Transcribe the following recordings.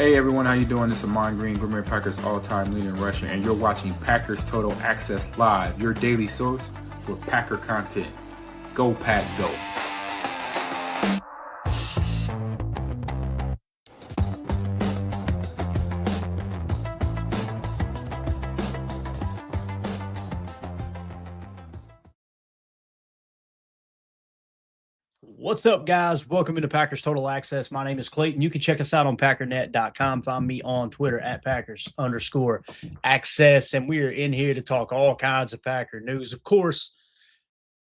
Hey everyone, how you doing? This is Amon Green, Green Bay Packers all-time leading rusher, and you're watching Packers Total Access Live, your daily source for Packer content. Go Pack, go! What's up, guys? Welcome into Packers Total Access. My name is Clayton. You can check us out on packernet.com. Find me on Twitter at Packers_access. And we are in here to talk all kinds of Packer news. Of course,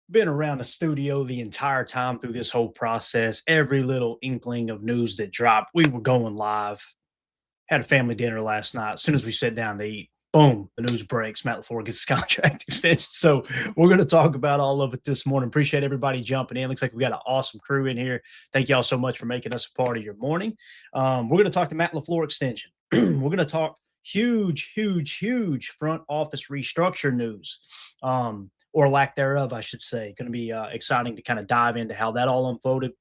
been around the studio the entire time through this whole process. Every little inkling of news that dropped, we were going live. Had a family dinner last night. As soon as we sat down to eat, boom, the news breaks. Matt LaFleur gets his contract extension. So we're going to talk about all of it this morning. Appreciate everybody jumping in. Looks like we got an awesome crew in here. Thank y'all so much for making us a part of your morning. We're going to talk the Matt LaFleur extension. We're going to talk huge front office restructure news, or lack thereof, I should say. Going to be exciting to kind of dive into how that all unfolded.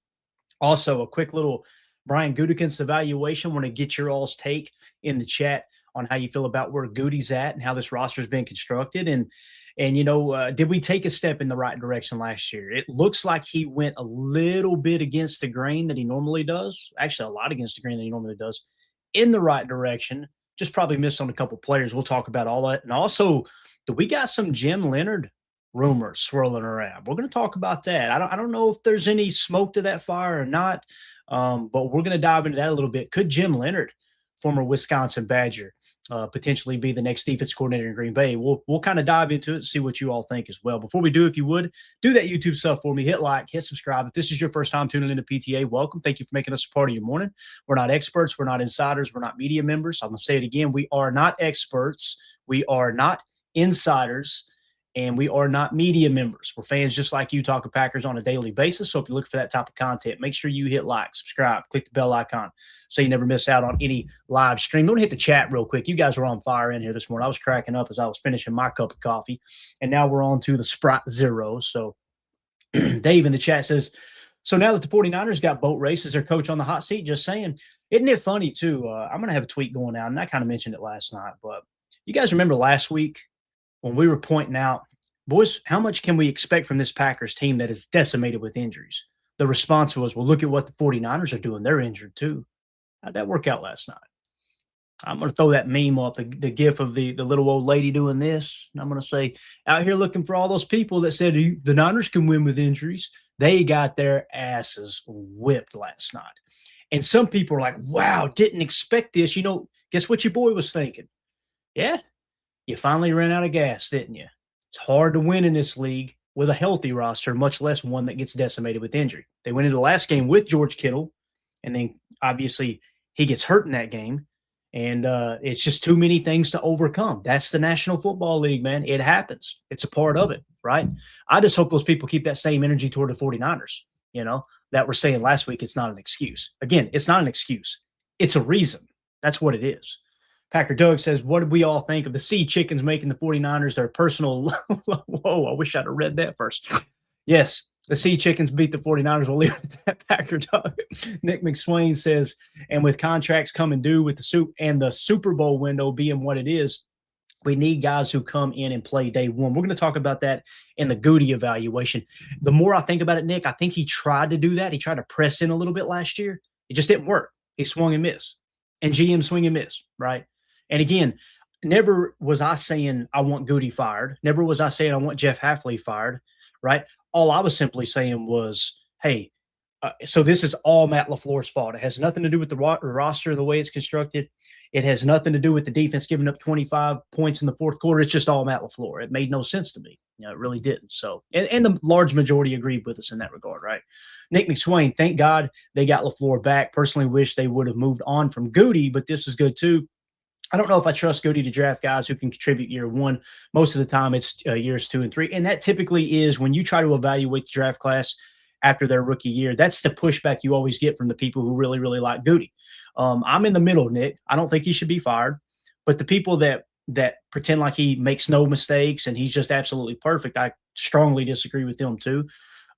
Also, a quick little Brian Gutekunst evaluation. Want to get your all's take in the chat on how you feel about where Gutey's at and how this roster has been constructed. And you know, did we take a step in the right direction last year? It looks like he went a little bit against the grain that he normally does. Actually, a lot against the grain that he normally does in the right direction. Just probably missed on a couple players. We'll talk about all that. And also, do we got some Jim Leonhard rumors swirling around? We're going to talk about that. I don't know if there's any smoke to that fire or not, but we're going to dive into that a little bit. Could Jim Leonhard, former Wisconsin Badger, potentially be the next defense coordinator in Green Bay? We'll kind of dive into it and see what you all think as well. Before we do, if you would, do that YouTube stuff for me. Hit like, hit subscribe. If this is your first time tuning into PTA, welcome. Thank you for making us a part of your morning. We're not experts. We're not insiders. We're not media members. I'm going to say it again. We are not experts. We are not insiders. And we are not media members. We're fans just like you, talking Packers on a daily basis. So if you look for that type of content, make sure you hit like, subscribe, click the bell icon so you never miss out on any live stream. I'm going to hit the chat real quick. You guys were on fire in here this morning. I was cracking up as I was finishing my cup of coffee. And now we're on to the Sprite Zero. So Dave in the chat says, so now that the 49ers got boat race as their coach on the hot seat, just saying, isn't it funny too? I'm going to have a tweet going out, and I kind of mentioned it last night. But you guys remember last week when we were pointing out, boys, how much can we expect from this Packers team that is decimated with injuries? The response was, well, look at what the 49ers are doing. They're injured too. How'd that work out last night? I'm going to throw that meme up, the gif of the little old lady doing this. And I'm going to say, out here looking for all those people that said the Niners can win with injuries. They got their asses whipped last night. And some people are like, wow, didn't expect this. You know, guess what your boy was thinking? Yeah, you finally ran out of gas, didn't you? It's hard to win in this league with a healthy roster, much less one that gets decimated with injury. They went into the last game with George Kittle, and then obviously he gets hurt in that game, and it's just too many things to overcome. That's the National Football League, man. It happens. It's a part of it, right? I just hope those people keep that same energy toward the 49ers, you know, that we're saying last week. It's not an excuse. Again, it's not an excuse. It's a reason. That's what it is. Packer Doug says, what did we all think of the Sea Chickens making the 49ers their personal – whoa, I wish I'd have read that first. Yes, the Sea Chickens beat the 49ers. We'll leave it at that, Packer Doug. Nick McSwain says, and with contracts coming due with the Super Bowl window being what it is, we need guys who come in and play day one. We're going to talk about that in the Gutey evaluation. The more I think about it, Nick, I think he tried to do that. He tried to press in a little bit last year. It just didn't work. He swung and missed. And GM swing and miss, right? And again, never was I saying I want Gutey fired. Never was I saying I want Jeff Hafley fired, right? All I was simply saying was, hey, so this is all Matt LaFleur's fault. It has nothing to do with the roster, the way it's constructed. It has nothing to do with the defense giving up 25 points in the fourth quarter. It's just all Matt LaFleur. It made no sense to me. You know, it really didn't. So, and the large majority agreed with us in that regard, right? Nick McSwain, thank God they got LaFleur back. Personally wish they would have moved on from Gutey, but this is good too. I don't know if I trust Gutey to draft guys who can contribute year one. Most of the time it's years 2 and 3. And that typically is when you try to evaluate the draft class after their rookie year. That's the pushback you always get from the people who really, really like Gutey. I'm in the middle, Nick. I don't think he should be fired. But the people that pretend like he makes no mistakes and he's just absolutely perfect, I strongly disagree with them too.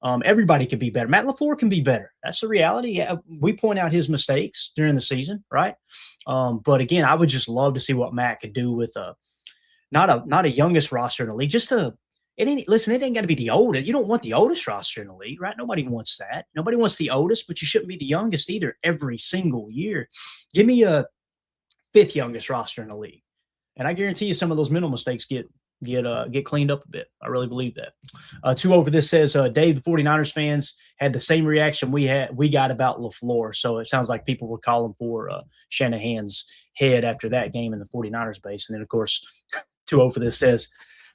Everybody could be better. Matt LaFleur can be better. That's the reality. Yeah, we point out his mistakes during the season, right? But again, I would just love to see what Matt could do with not a youngest roster in the league, just it ain't got to be the oldest. You don't want the oldest roster in the league, right? Nobody wants that. Nobody wants the oldest, but you shouldn't be the youngest either every single year. Give me a fifth youngest roster in the league, and I guarantee you some of those mental mistakes get cleaned up a bit. I really believe that. Two over this says, Dave, the 49ers fans had the same reaction we got about LaFleur. So it sounds like people were calling for Shanahan's head after that game in the 49ers base. And then, of course, 2-0 for this says,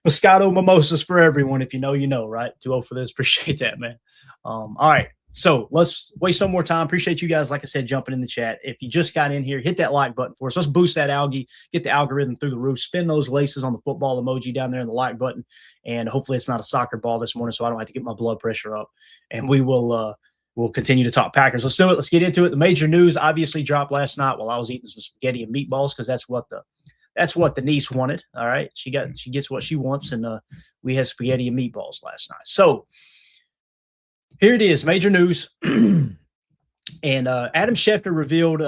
Moscato mimosas for everyone. If you know, right? 2-0 for this. Appreciate that, man. All right. So let's waste no more time. Appreciate you guys, like I said, jumping in the chat. If you just got in here, hit that like button for us. Let's boost that algae, get the algorithm through the roof, spin those laces on the football emoji down there in the like button. And hopefully it's not a soccer ball this morning, so I don't have to get my blood pressure up. And we will we'll continue to talk Packers. Let's do it. Let's get into it. The major news obviously dropped last night while I was eating some spaghetti and meatballs because that's what the niece wanted. All right. She gets what she wants. And we had spaghetti and meatballs last night. So here it is, major news. And Adam Schefter revealed,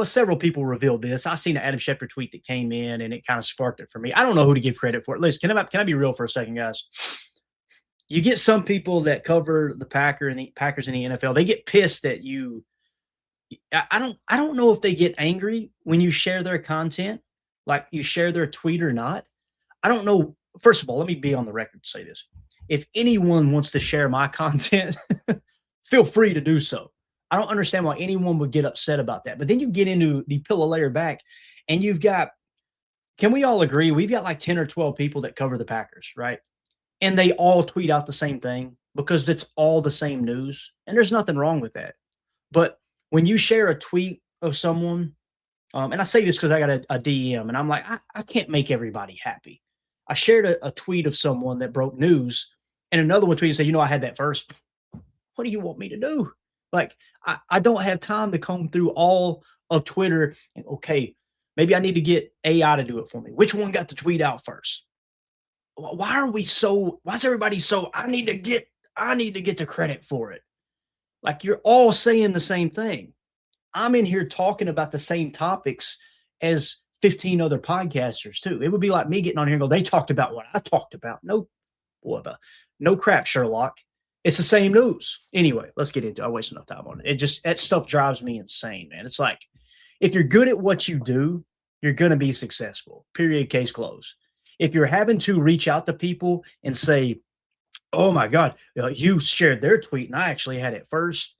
several people revealed this. I seen an Adam Schefter tweet that came in and it kind of sparked it for me. I don't know who to give credit for it. Listen, can I be real for a second, guys? You get some people that cover the Packers in the NFL. They get pissed that I don't know if they get angry when you share their content, like you share their tweet or not. I don't know. First of all, let me be on the record to say this. If anyone wants to share my content, feel free to do so. I don't understand why anyone would get upset about that. But then you get into the pillow layer back, and you've got, can we all agree, we've got like 10 or 12 people that cover the Packers, right? And they all tweet out the same thing because it's all the same news. And there's nothing wrong with that. But when you share a tweet of someone, and I say this because I got a DM, and I'm like, I can't make everybody happy. I shared a tweet of someone that broke news, and another one tweeted and said, I had that first. What do you want me to do? Like, I don't have time to comb through all of Twitter and, okay, maybe I need to get AI to do it for me. Which one got the tweet out first? Why is everybody so, I need to get the credit for it. Like, you're all saying the same thing. I'm in here talking about the same topics as 15 other podcasters too. It would be like me getting on here and go, they talked about what I talked about. No crap, Sherlock. It's the same news. Anyway, let's get into it. I waste enough time on it. That stuff drives me insane, man. It's like, if you're good at what you do, you're going to be successful. Period. Case closed. If you're having to reach out to people and say, oh my God, you shared their tweet and I actually had it first,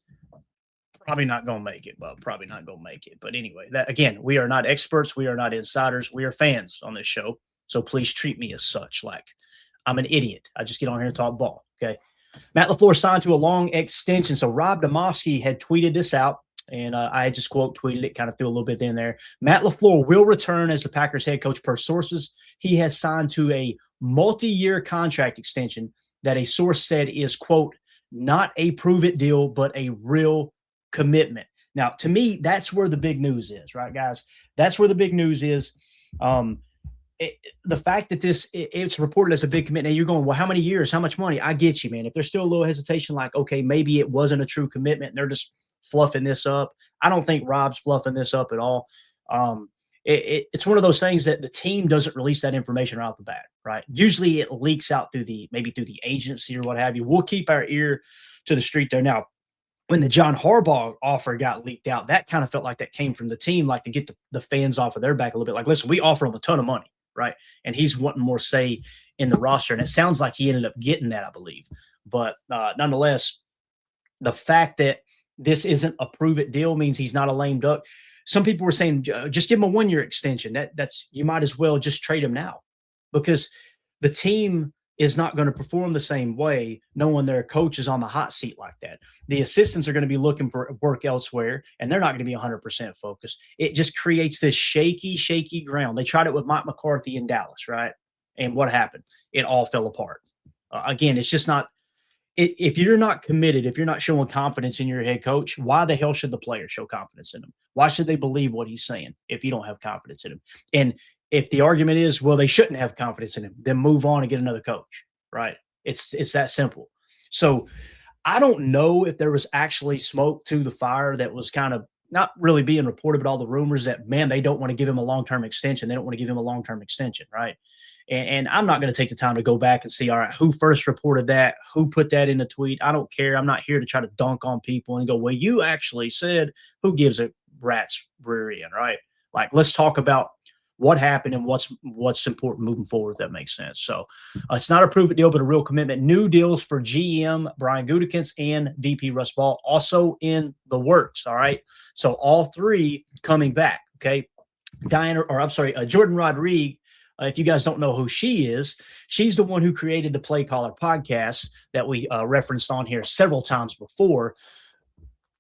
probably not going to make it, bub. Probably not going to make it. But anyway, that again, we are not experts. We are not insiders. We are fans on this show. So please treat me as such. Like I'm an idiot. I just get on here and talk ball. Okay. Matt LaFleur signed to a long extension. So Rob Domofsky had tweeted this out, and I just quote tweeted it, kind of threw a little bit in there. Matt LaFleur will return as the Packers head coach per sources. He has signed to a multi-year contract extension that a source said is, quote, not a prove-it deal, but a real commitment. Now, to me, that's where the big news is, right, guys? That's where the big news is. The fact that it's reported as a big commitment, and you're going, well, how many years, how much money? I get you, man. If there's still a little hesitation, like, okay, maybe it wasn't a true commitment, and they're just fluffing this up. I don't think Rob's fluffing this up at all. It's one of those things that the team doesn't release that information right off the bat, right? Usually it leaks out through the agency or what have you. We'll keep our ear to the street there. Now, when the John Harbaugh offer got leaked out, that kind of felt like that came from the team, like to get the fans off of their back a little bit. Like, listen, we offer them a ton of money, right? And he's wanting more say in the roster. And it sounds like he ended up getting that, I believe. But nonetheless, the fact that this isn't a prove-it deal means he's not a lame duck. Some people were saying, just give him a one-year extension. That's you might as well just trade him now, because the team is not going to perform the same way knowing their coach is on the hot seat like that. The assistants are going to be looking for work elsewhere, and they're not going to be 100% focused. It just creates this shaky ground. They tried it with Mike McCarthy in Dallas, right? And what happened? It all fell apart. Again, it's just not – if you're not committed, if you're not showing confidence in your head coach, why the hell should the players show confidence in him? Why should they believe what he's saying if you don't have confidence in him? And if the argument is, well, they shouldn't have confidence in him, then move on and get another coach, right? It's that simple. So I don't know if there was actually smoke to the fire that was kind of not really being reported, but all the rumors that, man, they don't want to give him a long-term extension. They don't want to give him a long-term extension, right? And I'm not going to take the time to go back and see, all right, who first reported that, who put that in a tweet. I don't care. I'm not here to try to dunk on people and go, well, you actually said, who gives a rat's rear end, right? Like, let's talk about what happened and what's important moving forward, if that makes sense. So it's not a prove-it deal, but a real commitment. New deals for GM Brian Gutekunst and VP Russ Ball also in the works. All right. So all three coming back. Okay. Jordan Rodriguez. If you guys don't know who she is, she's the one who created the Play Caller podcast that we referenced on here several times before.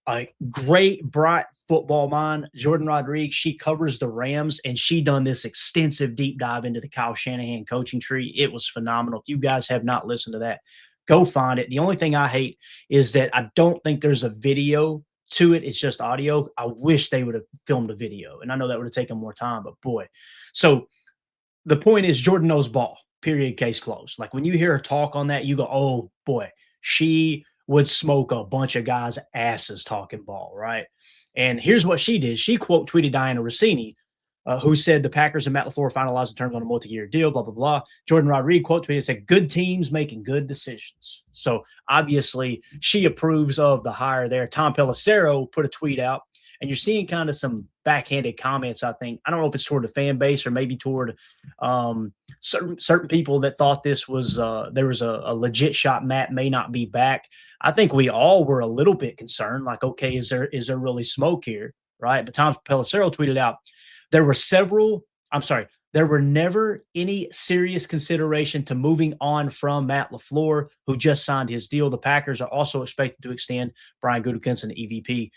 A great, bright football mind, Jordan Rodriguez. She covers the Rams, and she done this extensive deep dive into the Kyle Shanahan coaching tree. It was phenomenal. If you guys have not listened to that, go find it. The only thing I hate is that I don't think there's a video to it. It's just audio. I wish they would have filmed a video, and I know that would have taken more time, but boy. So the point is Jordan knows ball, period, case closed. Like when you hear her talk on that, you go, oh boy, she would smoke a bunch of guys' asses talking ball, right? And here's what she did. She quote tweeted Diana Rossini, who said the Packers and Matt LaFleur finalized the terms on a multi-year deal, blah, blah, blah. Jordan Rodriguez quote tweeted, said, good teams making good decisions. So obviously she approves of the hire there. Tom Pelissero put a tweet out, and you're seeing kind of some backhanded comments, I think. I don't know if it's toward the fan base or maybe toward certain people that thought this was there was a legit shot Matt may not be back. I think we all were a little bit concerned, like, okay, is there really smoke here, right? But Tom Pelissero tweeted out, there were never any serious consideration to moving on from Matt LaFleur, who just signed his deal. The Packers are also expected to extend Brian Gutekunst and the EVP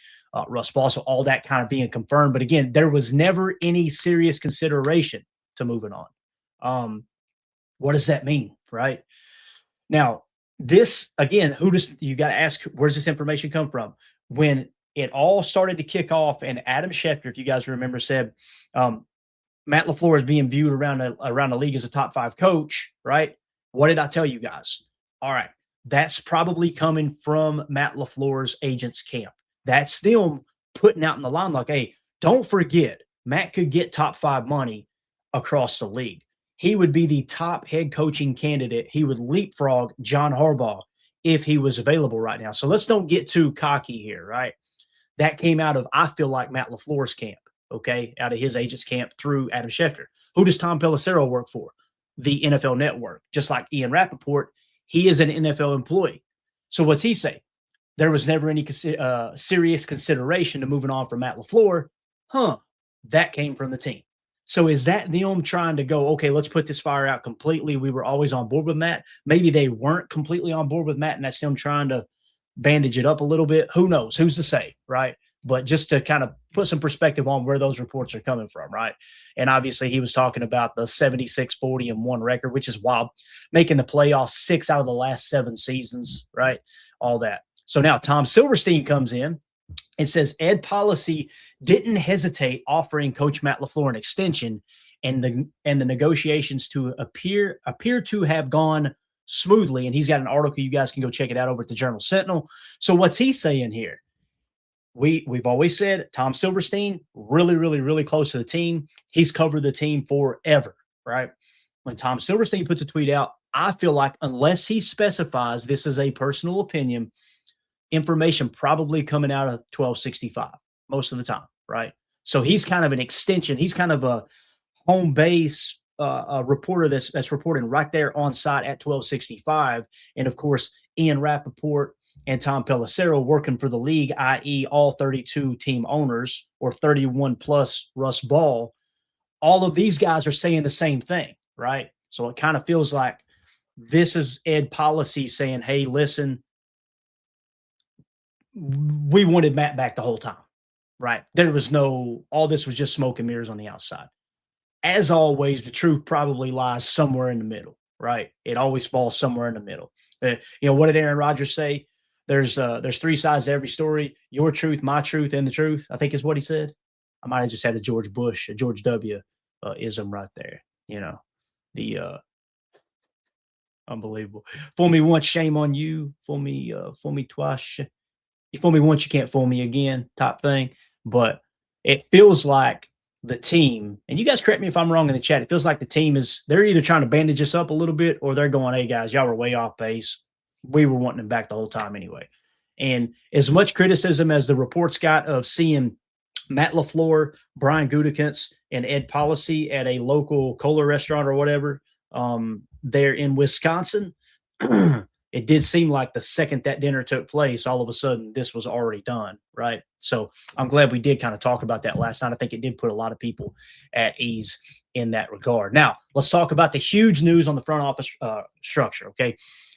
Russ Ball. So all that kind of being confirmed. But again, there was never any serious consideration to moving on. What does that mean, right? Now, this, again, you got to ask, where's this information come from? When it all started to kick off, and Adam Schefter, if you guys remember, said Matt LaFleur is being viewed around the league as a top 5 coach, right? What did I tell you guys? All right, that's probably coming from Matt LaFleur's agents camp. That's them putting out in the line like, hey, don't forget, Matt could get top 5 money across the league. He would be the top head coaching candidate. He would leapfrog John Harbaugh if he was available right now. So let's don't get too cocky here, right? That came out of, I feel like, Matt LaFleur's camp, okay, out of his agent's camp through Adam Schefter. Who does Tom Pelissero work for? The NFL Network. Just like Ian Rappaport, he is an NFL employee. So what's he say? There was never any serious consideration to moving on from Matt LaFleur. That came from the team. So is that them trying to go, okay, let's put this fire out completely? We were always on board with Matt. Maybe they weren't completely on board with Matt, and that's them trying to bandage it up a little bit. Who knows? Who's to say, right? But just to kind of put some perspective on where those reports are coming from, right? And obviously he was talking about the 76-40-1 record, which is wild, making the playoffs 6 out of the last 7 seasons, right? All that. So now Tom Silverstein comes in and says Ed Policy didn't hesitate offering Coach Matt LaFleur an extension, and the negotiations to appear to have gone smoothly. And he's got an article. You guys can go check it out over at the Journal Sentinel. So what's he saying here? We've always said Tom Silverstein, really, really, really close to the team. He's covered the team forever, right? When Tom Silverstein puts a tweet out, I feel like unless he specifies this is a personal opinion, information probably coming out of 1265 most of the time, right? So he's kind of an extension. He's kind of a home base a reporter that's reporting right there on site at 1265. And of course, Ian Rappaport and Tom Pelissero working for the league, i.e. all 32 team owners or 31 plus Russ Ball. All of these guys are saying the same thing, right? So it kind of feels like this is Ed Policy saying, hey, listen, we wanted Matt back the whole time, right? There was all this was just smoke and mirrors on the outside. As always, the truth probably lies somewhere in the middle, right? It always falls somewhere in the middle. What did Aaron Rodgers say? There's 3 sides to every story: your truth, my truth, and the truth, I think is what he said. I might have just had a George W. ism right there. The Unbelievable. Fool me once, shame on you. Fool me twice. You fool me once, you can't fool me again, type thing. But it feels like the team, and you guys correct me if I'm wrong in the chat. It feels like the team they're either trying to bandage us up a little bit, or they're going, "Hey guys, y'all were way off base. We were wanting them back the whole time anyway." And as much criticism as the reports got of seeing Matt LaFleur, Brian Gutekunst, and Ed Policy at a local cola restaurant or whatever, there in Wisconsin, it did seem like the second that dinner took place, all of a sudden this was already done, right? So I'm glad we did kind of talk about that last night. I think it did put a lot of people at ease in that regard. Now, let's talk about the huge news on the front office structure, okay?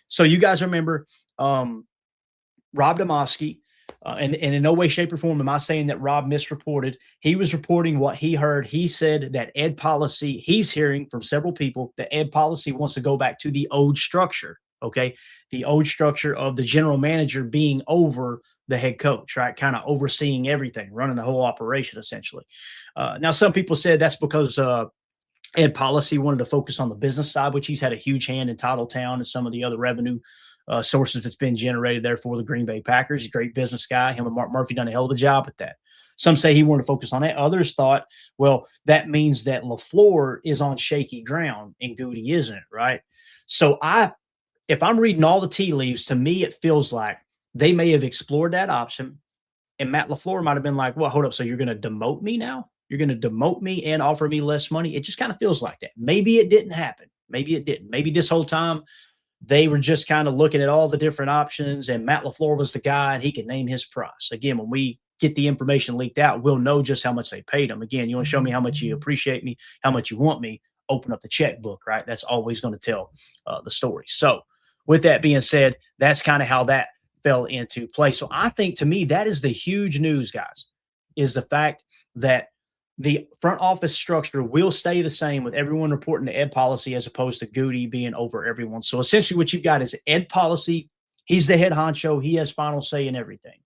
So you guys remember Rob Domofsky, and in no way, shape, or form am I saying that Rob misreported. He was reporting what he heard. He said that Ed Policy, he's hearing from several people that Ed Policy wants to go back to the old structure, okay? The old structure of the general manager being over the head coach, right? Kind of overseeing everything, running the whole operation, essentially. Now, some people said that's because Ed Policy wanted to focus on the business side, which he's had a huge hand in Titletown and some of the other revenue sources that's been generated there for the Green Bay Packers. He's a great business guy. Him and Mark Murphy done a hell of a job at that. Some say he wanted to focus on that. Others thought, well, that means that LaFleur is on shaky ground and Gutey isn't, right? So if I'm reading all the tea leaves, to me, it feels like they may have explored that option, and Matt LaFleur might have been like, well, hold up, so you're going to demote me now? You're going to demote me and offer me less money? It just kind of feels like that. Maybe it didn't happen. Maybe it didn't. Maybe this whole time they were just kind of looking at all the different options, and Matt LaFleur was the guy, and he could name his price. Again, when we get the information leaked out, we'll know just how much they paid him. Again, you want to show me how much you appreciate me, how much you want me, open up the checkbook, right? That's always going to tell the story. So with that being said, that's kind of how that fell into play. So I think, to me, that is the huge news, guys, is the fact that the front office structure will stay the same with everyone reporting to Ed Policy as opposed to Gutey being over everyone. So essentially what you've got is Ed Policy. He's the head honcho. He has final say in everything.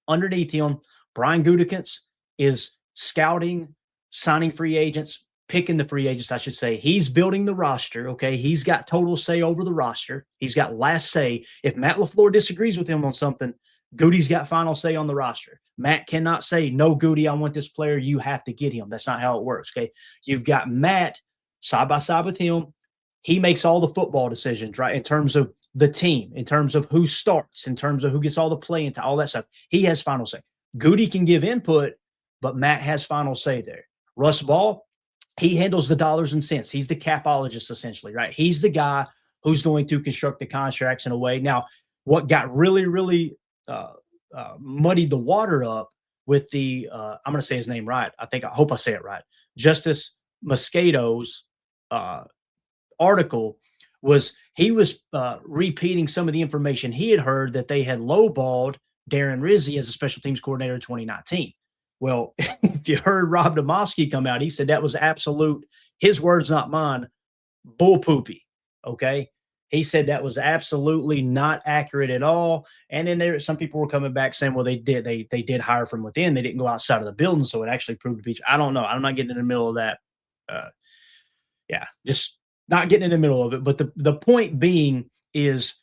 Underneath him, Brian Gutekunst is scouting, signing free agents, picking the free agents, I should say. He's building the roster, okay? He's got total say over the roster. He's got last say. If Matt LaFleur disagrees with him on something, Gutey's got final say on the roster. Matt cannot say, no, Gutey, I want this player. You have to get him. That's not how it works, okay? You've got Matt side by side with him. He makes all the football decisions, right, in terms of the team, in terms of who starts, in terms of who gets all the play into all that stuff. He has final say. Gutey can give input, but Matt has final say there. Russ Ball, he handles the dollars and cents. He's the capologist, essentially, right? He's the guy who's going to construct the contracts in a way. Now, what got really, really muddied the water up with the I'm going to say his name right. I hope I say it right. Justice Mosquito's article was he was repeating some of the information he had heard that they had lowballed Darren Rizzi as a special teams coordinator in 2019. Well, if you heard Rob Domofsky come out, he said that was absolute, his words, not mine, bull poopy. Okay. He said that was absolutely not accurate at all. And then some people were coming back saying, well, they did hire from within. They didn't go outside of the building. So it actually proved to be, I don't know. I'm not getting in the middle of that. Just not getting in the middle of it. But the point being is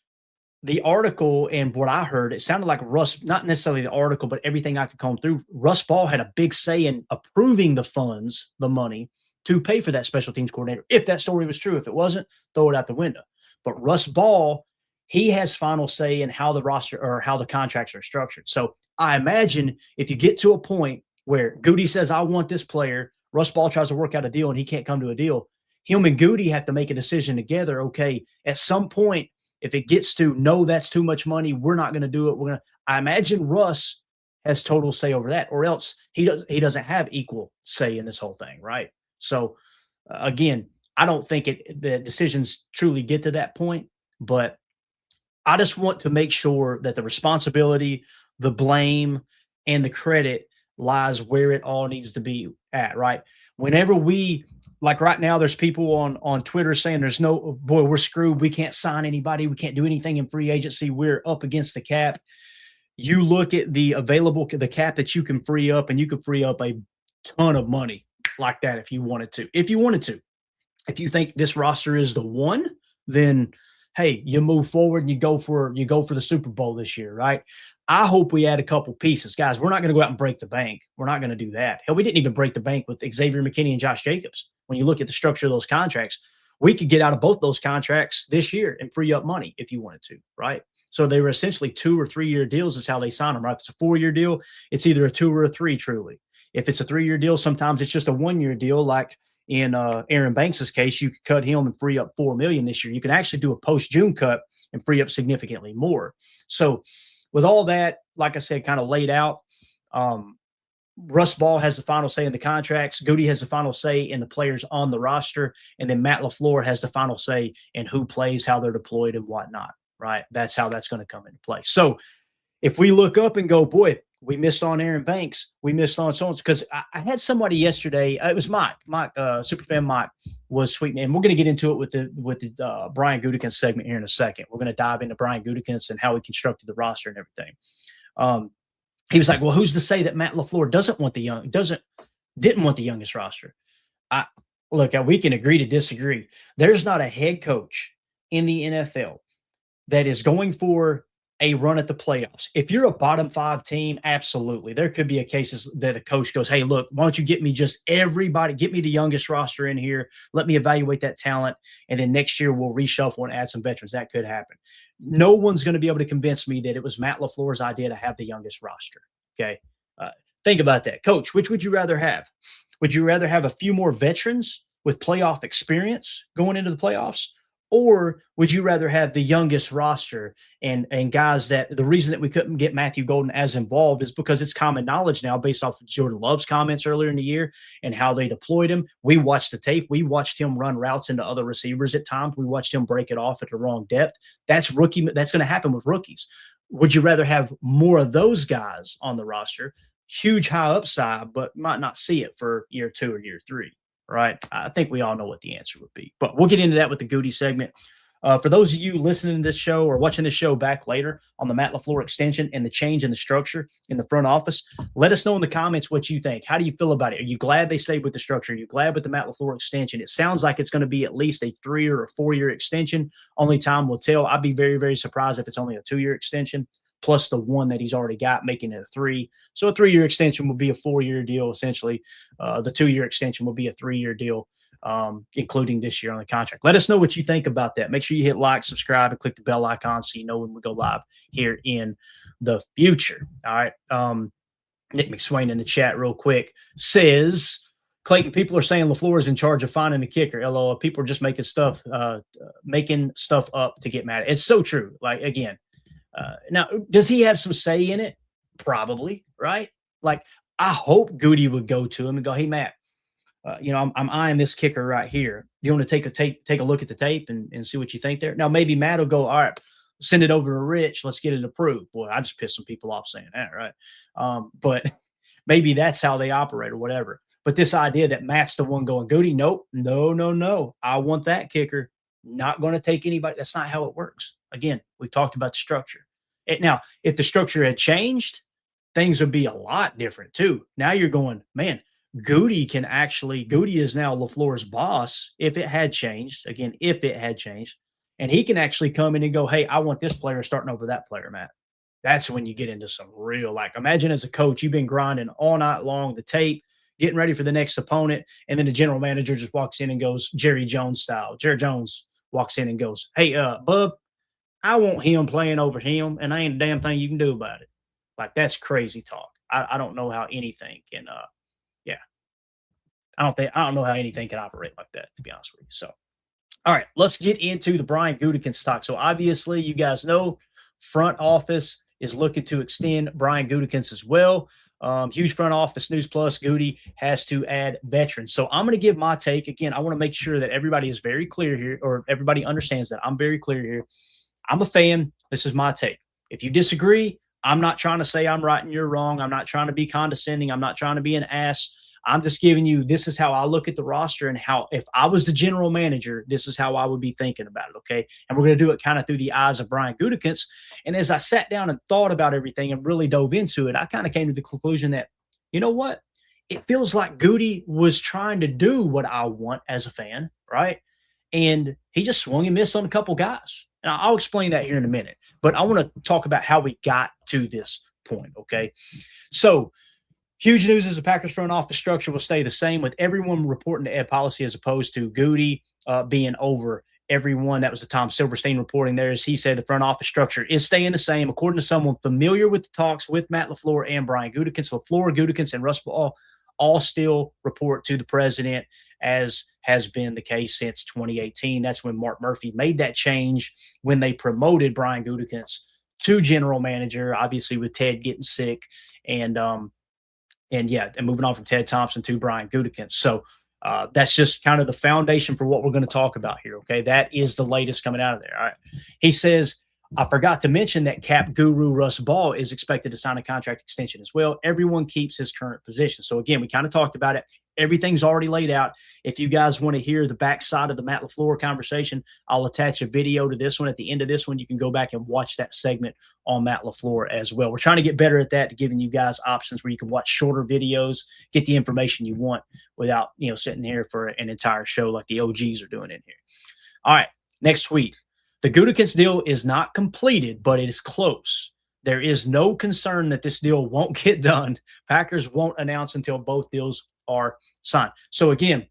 the article and what I heard, it sounded like Russ, not necessarily the article, but everything I could comb through, Russ Ball had a big say in approving the funds, the money to pay for that special teams coordinator. If that story was true, if it wasn't, throw it out the window. But Russ Ball, he has final say in how the roster or how the contracts are structured. So I imagine if you get to a point where Gutey says, I want this player, Russ Ball tries to work out a deal and he can't come to a deal, him and Gutey have to make a decision together. Okay, at some point, if it gets to, no, that's too much money, we're not going to do it. I imagine Russ has total say over that, or else he doesn't have equal say in this whole thing, right? So again, I don't think the decisions truly get to that point, but I just want to make sure that the responsibility, the blame, and the credit lies where it all needs to be at, right? Whenever like right now, there's people on Twitter saying we're screwed. We can't sign anybody. We can't do anything in free agency. We're up against the cap. You look at the cap that you can free up, and you can free up a ton of money like that if you wanted to. If you think this roster is the one, then hey, you move forward and you go for the Super Bowl this year, right? I hope we add a couple pieces. Guys, we're not going to go out and break the bank. We're not going to do that. Hell, we didn't even break the bank with Xavier McKinney and Josh Jacobs. When you look at the structure of those contracts, we could get out of both those contracts this year and free up money if you wanted to, right? So they were essentially 2 or 3 year deals is how they sign them, right? If it's a 4-year deal, it's either a 2 or a 3 truly. If it's a 3-year deal, sometimes it's just a 1-year deal. Like in Aaron Banks's case, you could cut him and free up $4 million this year. You can actually do a post-June cut and free up significantly more. So with all that, like I said, kind of laid out, Russ Ball has the final say in the contracts. Gutey has the final say in the players on the roster. And then Matt LaFleur has the final say in who plays, how they're deployed, and whatnot, right? That's how that's going to come into play. So if we look up and go, boy, we missed on Aaron Banks, we missed on so because I had somebody yesterday. It was Mike, Superfan Mike was tweeting, and we're going to get into it with the Brian Gutekunst segment here in a second. We're going to dive into Brian Gutekunst and how he constructed the roster and everything. He was like, well, who's to say that Matt LaFleur didn't want the youngest roster? Look, we can agree to disagree. There's not a head coach in the NFL that is going for a run at the playoffs. If you're a bottom 5 team, absolutely. There could be a cases that a coach goes, hey, look, why don't you get me just everybody, get me the youngest roster in here. Let me evaluate that talent. And then next year we'll reshuffle and add some veterans. That could happen. No one's going to be able to convince me that it was Matt LaFleur's idea to have the youngest roster. Okay. Think about that. Coach, which would you rather have? Would you rather have a few more veterans with playoff experience going into the playoffs? Or would you rather have the youngest roster and guys that the reason that we couldn't get Matthew Golden as involved is because it's common knowledge now based off of Jordan Love's comments earlier in the year and how they deployed him. We watched the tape. We watched him run routes into other receivers at times. We watched him break it off at the wrong depth. That's going to happen with rookies. Would you rather have more of those guys on the roster? Huge high upside, but might not see it for year 2 or year 3. Right. I think we all know what the answer would be, but we'll get into that with the Gutey segment. For those of you listening to this show or watching this show back later on the Matt LaFleur extension and the change in the structure in the front office, let us know in the comments what you think. How do you feel about it? Are you glad they stayed with the structure? Are you glad with the Matt LaFleur extension? It sounds like it's going to be at least a 3 or a 4-year extension. Only time will tell. I'd be very, very surprised if it's only a 2-year extension plus the one that he's already got, making it a 3. So a 3-year extension will be a 4-year deal, essentially. The 2-year extension will be a 3-year deal, including this year on the contract. Let us know what you think about that. Make sure you hit like, subscribe, and click the bell icon so you know when we go live here in the future. All right. Nick McSwain in the chat real quick says, Clayton, people are saying LaFleur is in charge of finding the kicker. LOL. People are just making stuff up to get mad. It's so true. Like, again, now, does he have some say in it? Probably, right? Like, I hope Gutey would go to him and go, hey, Matt, I'm eyeing this kicker right here. Do you want to take a look at the tape and see what you think there? Now, maybe Matt will go, all right, send it over to Rich. Let's get it approved. Boy, I just pissed some people off saying that, right? But maybe that's how they operate or whatever. But this idea that Matt's the one going, Gutey, nope, no. I want that kicker. Not going to take anybody. That's not how it works. Again, we talked about the structure. Now, if the structure had changed, things would be a lot different too. Now you're going, man, Gutey is now LaFleur's boss if it had changed. Again, if it had changed. And he can actually come in and go, hey, I want this player starting over that player, Matt. That's when you get into some real, like, imagine as a coach, you've been grinding all night long, the tape, getting ready for the next opponent. And then the general manager just walks in and goes, Jerry Jones style. Jerry Jones walks in and goes, hey, bub, I want him playing over him, and there ain't a damn thing you can do about it. Like, that's crazy talk. I don't know how anything can, I don't know how anything can operate like that, to be honest with you. So, all right, let's get into the Brian Gutekunst talk. So, obviously, you guys know front office is looking to extend Brian Gutekunst as well. Huge front office news plus Gutey has to add veterans. So I'm going to give my take. Again, I want to make sure that everybody is very clear here, or everybody understands that I'm very clear here. I'm a fan. This is my take. If you disagree, I'm not trying to say I'm right and you're wrong. I'm not trying to be condescending. I'm not trying to be an ass. I'm just giving you, this is how I look at the roster and how, if I was the general manager, this is how I would be thinking about it, okay? And we're going to do it kind of through the eyes of Brian Gutekunst. And as I sat down and thought about everything and really dove into it, I kind of came to the conclusion that, you know what? It feels like Gutey was trying to do what I want as a fan, right? and he just swung and missed on a couple guys. And I'll explain that here in a minute. But I want to talk about how we got to this point, okay? So, huge news is the Packers front office structure will stay the same with everyone reporting to Ed Policy as opposed to Gutey being over everyone. That was the Tom Silverstein reporting there. As he said, the front office structure is staying the same. According to someone familiar with the talks with Matt LaFleur and Brian Gutekunst, LaFleur, Gutekunst, and Russ Ball all still report to the president, as has been the case since 2018. That's when Mark Murphy made that change when they promoted Brian Gutekunst to general manager, obviously with Ted getting sick and moving on from Ted Thompson to Brian Gutekunst. So that's just kind of the foundation for what we're going to talk about here. Okay. That is the latest coming out of there. All right. He says, I forgot to mention that cap guru Russ Ball is expected to sign a contract extension as well. Everyone keeps his current position. So again, we kind of talked about it. Everything's already laid out. If you guys want to hear the backside of the Matt LaFleur conversation, I'll attach a video to this one. At the end of this one, you can go back and watch that segment on Matt LaFleur as well. We're trying to get better at that, giving you guys options where you can watch shorter videos, get the information you want without, sitting here for an entire show like the OGs are doing in here. All right, next tweet. The Gutekunst deal is not completed, but it is close. There is no concern that this deal won't get done. Packers won't announce until both deals are signed. So again,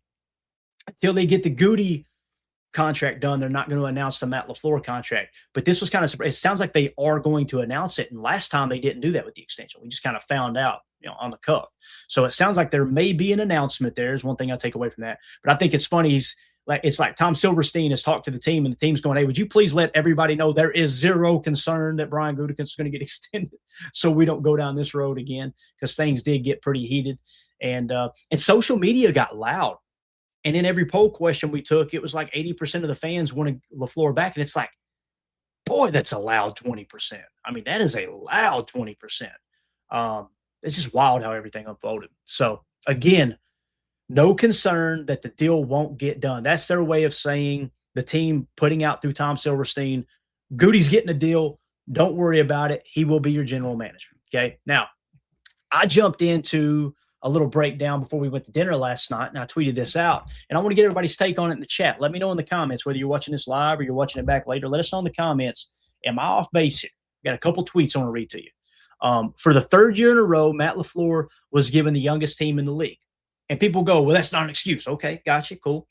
until they get the Gutey contract done, they're not going to announce the Matt LaFleur contract. But this was kind of surprising. It sounds like they are going to announce it. And last time they didn't do that with the extension. We just kind of found out, on the cuff. So it sounds like there may be an announcement there is one thing I take away from that. But I think it's funny. It's like Tom Silverstein has talked to the team, and the team's going, hey, would you please let everybody know there is zero concern that Brian Gutekunst is going to get extended so we don't go down this road again, because things did get pretty heated. And social media got loud. And in every poll question we took, it was like 80% of the fans wanted LaFleur back. And it's like, boy, that's a loud 20%. I mean, that is a loud 20%. It's just wild how everything unfolded. So, again, no concern that the deal won't get done. That's their way of saying, the team putting out through Tom Silverstein, Gutey's getting a deal. Don't worry about it. He will be your general manager. Okay. Now, I jumped into a little breakdown before we went to dinner last night, and I tweeted this out. And I want to get everybody's take on it in the chat. Let me know in the comments whether you're watching this live or you're watching it back later. Let us know in the comments. Am I off base here? Got a couple tweets I want to read to you. For the third year in a row, Matt LaFleur was given the youngest team in the league. And people go, well, that's not an excuse. Okay, gotcha, cool.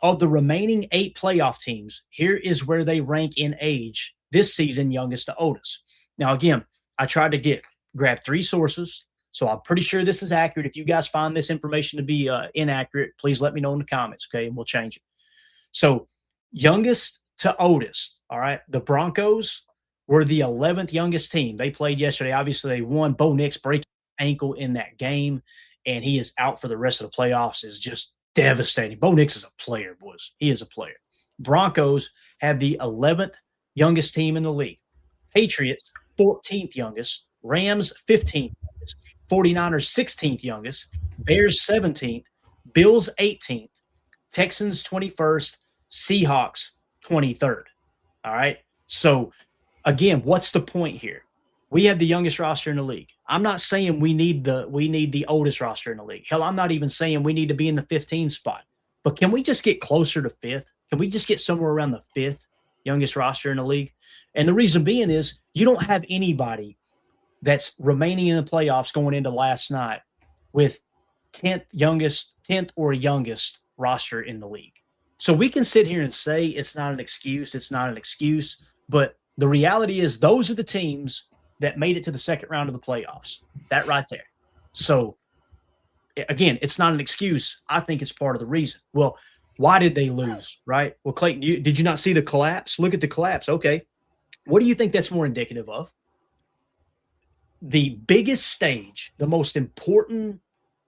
Of the remaining 8 playoff teams, here is where they rank in age this season, youngest to oldest. Now, again, I tried to grab 3 sources, so I'm pretty sure this is accurate. If you guys find this information to be inaccurate, please let me know in the comments, okay, and we'll change it. So, youngest to oldest, all right, the Broncos were the 11th youngest team. They played yesterday. Obviously, they won. Bo Nix breaking his ankle in that game, and he is out for the rest of the playoffs. Is just devastating. Bo Nix is a player, boys. He is a player. Broncos have the 11th youngest team in the league. Patriots, 14th youngest. Rams, 15th youngest. 49ers, 16th youngest. Bears, 17th. Bills, 18th. Texans, 21st. Seahawks, 23rd. All right? So, again, what's the point here? We have the youngest roster in the league. I'm not saying we need the oldest roster in the league. Hell, I'm not even saying we need to be in the 15 spot. But can we just get closer to 5th? Can we just get somewhere around the 5th youngest roster in the league? And the reason being is you don't have anybody that's remaining in the playoffs going into last night with 10th or youngest roster in the league. So we can sit here and say it's not an excuse. It's not an excuse. But the reality is those are the teams that made it to the second round of the playoffs. That right there. So, again, it's not an excuse. I think it's part of the reason. Well, why did they lose, right? Well, Clayton, did you not see the collapse? Look at the collapse. Okay. What do you think that's more indicative of? The biggest stage, the most important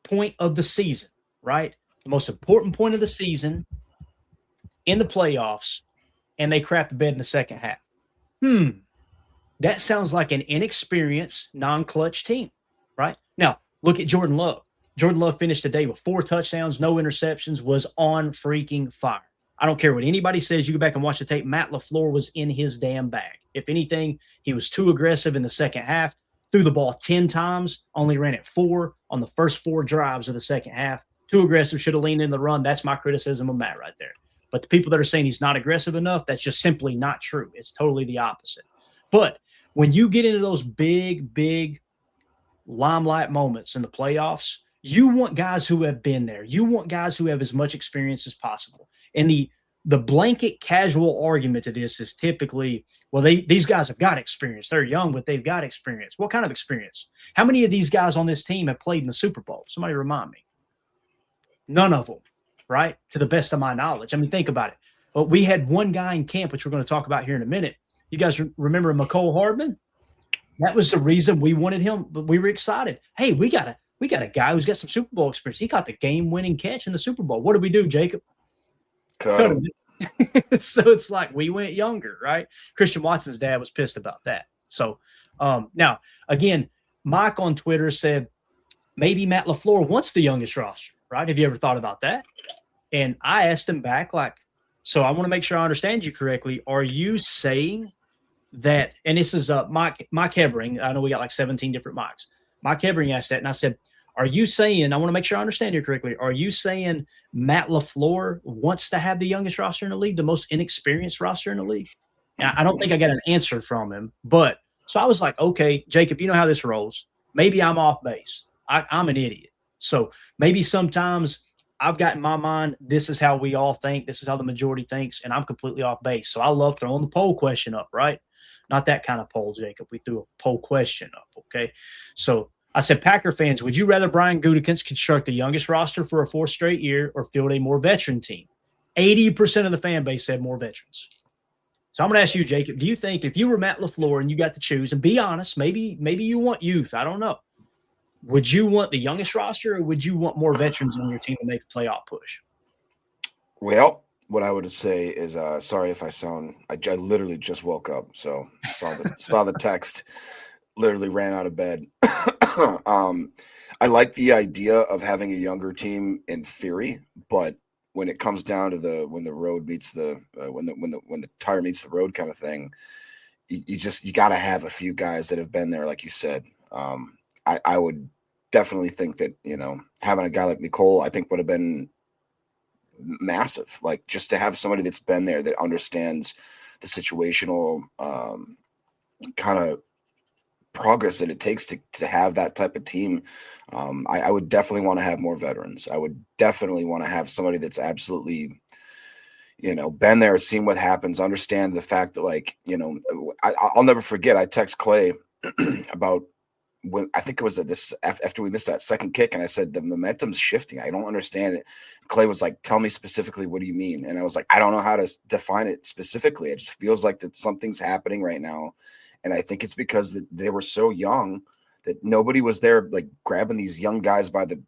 point of the season, right? The most important point of the season in the playoffs, and they crapped the bed in the second half. That sounds like an inexperienced, non-clutch team, right? Now, look at Jordan Love. Jordan Love finished the day with 4 touchdowns, no interceptions, was on freaking fire. I don't care what anybody says. You go back and watch the tape. Matt LaFleur was in his damn bag. If anything, he was too aggressive in the second half, threw the ball 10 times, only ran it 4 on the first 4 drives of the second half. Too aggressive, should have leaned in the run. That's my criticism of Matt right there. But the people that are saying he's not aggressive enough, that's just simply not true. It's totally the opposite. But when you get into those big limelight moments in the playoffs, you want guys who have been there. You want guys who have as much experience as possible. And the blanket casual argument to this is typically, well, these guys have got experience. They're young, but they've got experience. What kind of experience? How many of these guys on this team have played in the Super Bowl? Somebody remind me. None of them, right? To the best of my knowledge. I mean, think about it. But we had one guy in camp, which we're going to talk about here in a minute. You guys remember McCole Hardman? That was the reason we wanted him, but we were excited. Hey, we got a guy who's got some Super Bowl experience. He caught the game-winning catch in the Super Bowl. What did we do, Jacob? Cut him. So it's like we went younger, right? Christian Watson's dad was pissed about that. So now, again, Mike on Twitter said maybe Matt LaFleur wants the youngest roster, right? Have you ever thought about that? And I asked him back, like, so I want to make sure I understand you correctly. Are you saying that, and this is Mike Hebring, I know we got like 17 different mics. Mike Hebring asked that, and I said, are you saying, I want to make sure I understand you correctly, are you saying Matt LaFleur wants to have the youngest roster in the league, the most inexperienced roster in the league? And I don't think I got an answer from him, but so I was like, okay, Jacob, you know how this rolls. Maybe I'm off base. I'm an idiot. So maybe sometimes I've got in my mind, this is how we all think, this is how the majority thinks, and I'm completely off base. So I love throwing the poll question up, right? Not that kind of poll, Jacob. We threw a poll question up, okay? So I said, Packer fans, would you rather Brian Gutekunst construct the youngest roster for a fourth straight year or field a more veteran team? 80% of the fan base said more veterans. So I'm going to ask you, Jacob, do you think if you were Matt LaFleur and you got to choose, and be honest, maybe you want youth, I don't know. Would you want the youngest roster or would you want more veterans on your team to make a playoff push? Well, what I would say is, sorry if I sound, I literally just woke up, so saw the text, literally ran out of bed. I like the idea of having a younger team in theory, but when it comes down to when the road meets the when the tire meets the road kind of thing, you got to have a few guys that have been there, like you said. I would definitely think that, having a guy like Nicole, I think would have been massive. Like, just to have somebody that's been there, that understands the situational kind of progress that it takes to have that type of team. I would definitely want to have more veterans. I would definitely want to have somebody that's absolutely, been there, seen what happens, understand the fact that, like, I'll never forget, I text Clay about when, I think it was this after we missed that second kick, and I said, the momentum's shifting. I don't understand it. Clay was like, tell me specifically, what do you mean? And I was like, I don't know how to define it specifically. It just feels like that something's happening right now. And I think it's because they were so young that nobody was there, like, grabbing these young guys by the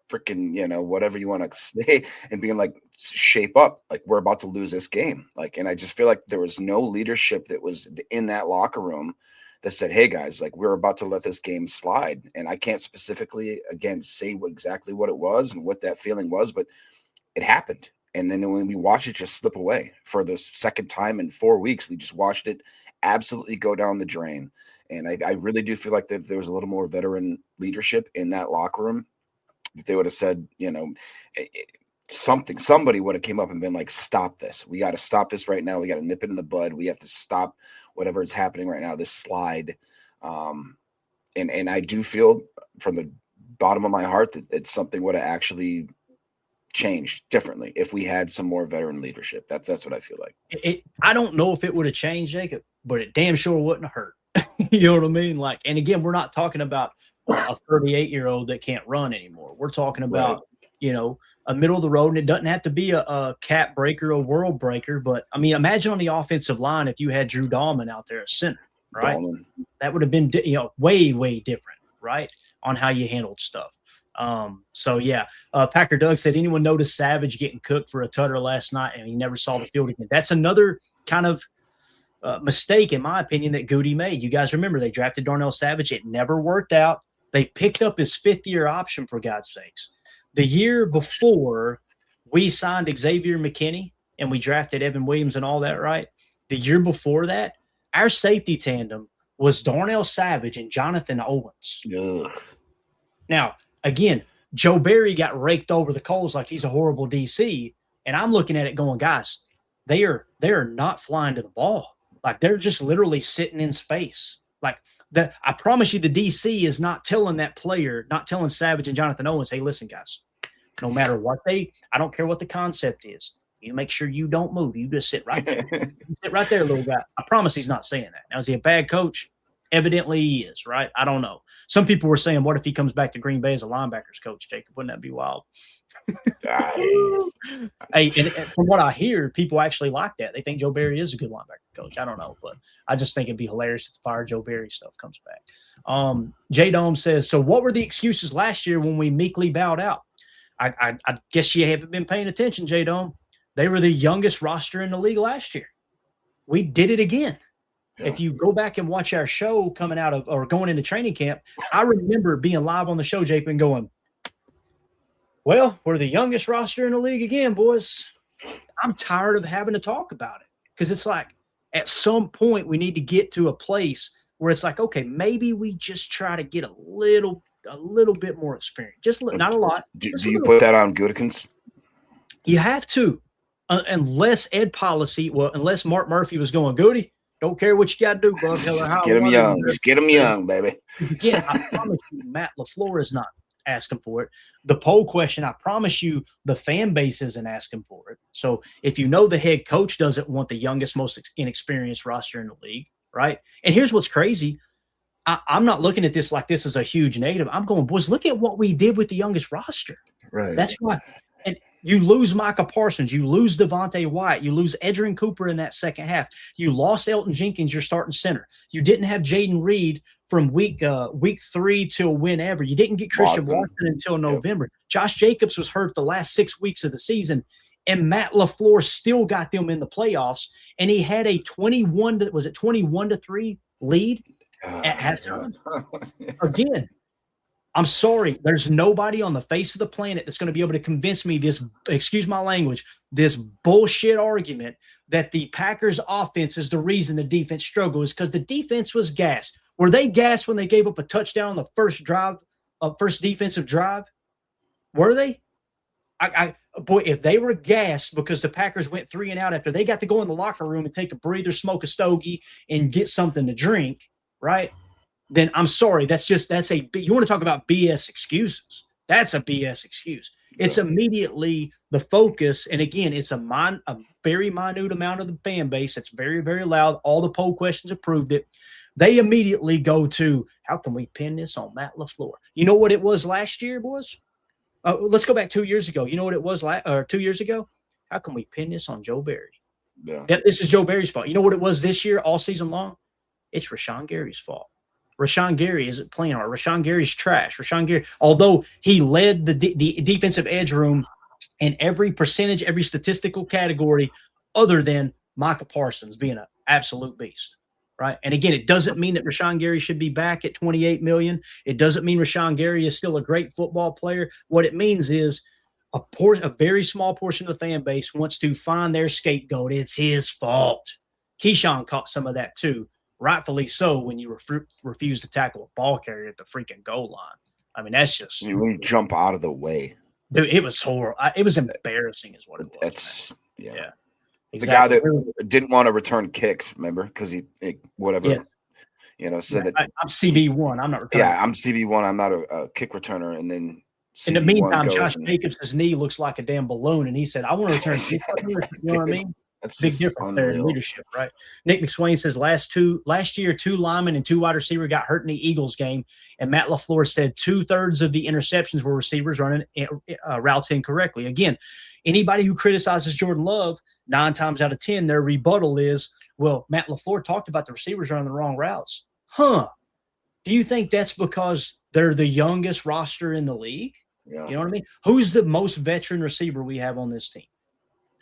freaking, whatever you want to say, and being like, shape up, like, we're about to lose this game. Like, and I just feel like there was no leadership that was in that locker room that said, hey guys, like, we're about to let this game slide. And I can't specifically, again, say exactly what it was and what that feeling was, but it happened. And then when we watched it just slip away for the second time in 4 weeks, we just watched it absolutely go down the drain. And I really do feel like that if there was a little more veteran leadership in that locker room, if they would have said, somebody would have came up and been like, stop this. We got to stop this right now. We got to nip it in the bud. We have to stop whatever is happening right now, this slide. And I do feel from the bottom of my heart that it's something would have actually changed differently if we had some more veteran leadership. That's what I feel like. I don't know if it would have changed, Jacob, but it damn sure wouldn't have hurt. You know what I mean? Like, and again, we're not talking about a 38-year-old that can't run anymore. We're talking about, a middle of the road, and it doesn't have to be a cap breaker, a world breaker. But I mean, imagine on the offensive line if you had Drew Dahlman out there at center, right? That would have been, way, way different, right, on how you handled stuff. So yeah, Packer Doug said, anyone notice Savage getting cooked for a tutter last night and he never saw the field again? That's another kind of mistake, in my opinion, that Gutey made. You guys remember they drafted Darnell Savage. It never worked out. They picked up his fifth-year option, for God's sakes. The year before, we signed Xavier McKinney and we drafted Evan Williams and all that, right? The year before that, our safety tandem was Darnell Savage and Jonathan Owens. Ugh. Now, again, Joe Barry got raked over the coals like he's a horrible DC, And I'm looking at it going, guys, they are not flying to the ball. Like, they're just literally sitting in space. Like, I promise you, the DC is not telling that player, not telling Savage and Jonathan Owens, hey, listen, guys, no matter what I don't care what the concept is. You make sure you don't move. You just sit right there. Sit right there, little guy. I promise he's not saying that. Now, is he a bad coach? Evidently he is, right? I don't know. Some people were saying, what if he comes back to Green Bay as a linebackers coach, Jacob? Wouldn't that be wild? Hey, and from what I hear, people actually like that. They think Joe Barry is a good linebacker coach. I don't know, but I just think it'd be hilarious if the fire Joe Barry stuff comes back. J Dome says, so what were the excuses last year when we meekly bowed out? I guess you haven't been paying attention, J Dome. They were the youngest roster in the league last year. We did it again. Yeah. If you go back and watch our show coming out of or going into training camp, I remember being live on the show, Jake, and going, well, we're the youngest roster in the league again, boys. I'm tired of having to talk about it because it's like at some point we need to get to a place where it's like, okay, maybe we just try to get a little bit more experience. Just not a lot. Do you put that on Gutekunst? You have to. Unless unless Mark Murphy was going, Gutey, don't care what you got to do, bro. Just get him young. Just get him young, baby. Again, I promise you, Matt LaFleur is not asking for it. The poll question, I promise you, the fan base isn't asking for it. So if you know the head coach doesn't want the youngest, most inexperienced roster in the league, right? And here's what's crazy. I'm not looking at this like this is a huge negative. I'm going, boys, look at what we did with the youngest roster. Right. That's why. And you lose Micah Parsons. You lose Devontae Wyatt. You lose Edgerrin Cooper in that second half. You lost Elton Jenkins, your starting center. You didn't have Jaden Reed from week 3 till whenever. You didn't get Christian Watson until November. Yep. Josh Jacobs was hurt the last 6 weeks of the season, and Matt LaFleur still got them in the playoffs, and he had a 21-3 lead at halftime. Again, I'm sorry. There's nobody on the face of the planet that's going to be able to convince me this, excuse my language, this bullshit argument that the Packers offense is the reason the defense struggled is because the defense was gassed. Were they gassed when they gave up a touchdown on the first defensive drive? Were they? Boy, if they were gassed because the Packers went 3 and out after they got to go in the locker room and take a breather, smoke a stogie, and get something to drink, right? Then I'm sorry. You want to talk about BS excuses. That's a BS excuse. It's immediately the focus. And again, it's a very minute amount of the fan base. That's very, very loud. All the poll questions have proved it. They immediately go to, how can we pin this on Matt LaFleur? You know what it was last year, boys? Let's go back 2 years ago. You know what it was 2 years ago? How can we pin this on Joe Barry? Yeah. This is Joe Barry's fault. You know what it was this year all season long? It's Rashawn Gary's fault. Rashawn Gary isn't playing hard. Rashawn Gary's trash. Rashawn Gary, although he led the defensive edge room in every percentage, every statistical category other than Micah Parsons being an absolute beast, right? And again, it doesn't mean that Rashawn Gary should be back at $28 million. It doesn't mean Rashawn Gary is still a great football player. What it means is a very small portion of the fan base wants to find their scapegoat. It's his fault. Keyshawn caught some of that too. Rightfully so when you refuse to tackle a ball carrier at the freaking goal line. I mean, that's just – when you jump out of the way. Dude, it was horrible. It was embarrassing is what it was. That's – yeah. Exactly. The guy that didn't want to return kicks, remember? Because said that – I'm CB1. I'm not returning. Yeah, I'm CB1. I'm not a kick returner. And then – in the meantime, Josh Jacobs' knee looks like a damn balloon, and he said, I want to return kick. You know what I mean? That's big difference there in leadership, right? Nick McSwain says last year, 2 linemen and 2 wide receivers got hurt in the Eagles game, and Matt LaFleur said 2/3 of the interceptions were receivers running routes incorrectly. Again, anybody who criticizes Jordan Love, 9 times out of 10, their rebuttal is, well, Matt LaFleur talked about the receivers running the wrong routes. Huh. Do you think that's because they're the youngest roster in the league? Yeah. You know what I mean? Who's the most veteran receiver we have on this team?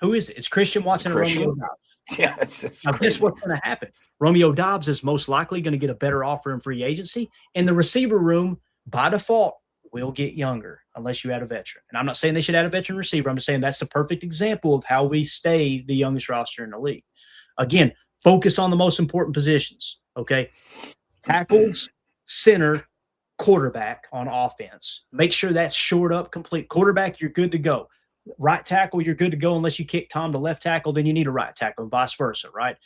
Who is it? It's Christian Watson and Romeo Doubs. Yes, now, guess what's going to happen? Romeo Doubs is most likely going to get a better offer in free agency, and the receiver room, by default, will get younger unless you add a veteran. And I'm not saying they should add a veteran receiver. I'm just saying that's the perfect example of how we stay the youngest roster in the league. Again, focus on the most important positions, okay? Tackles, center, quarterback on offense. Make sure that's shored up complete. Quarterback, you're good to go. right tackle, you're good to go unless you kick Tom to left tackle, then you need a right tackle and vice versa, right?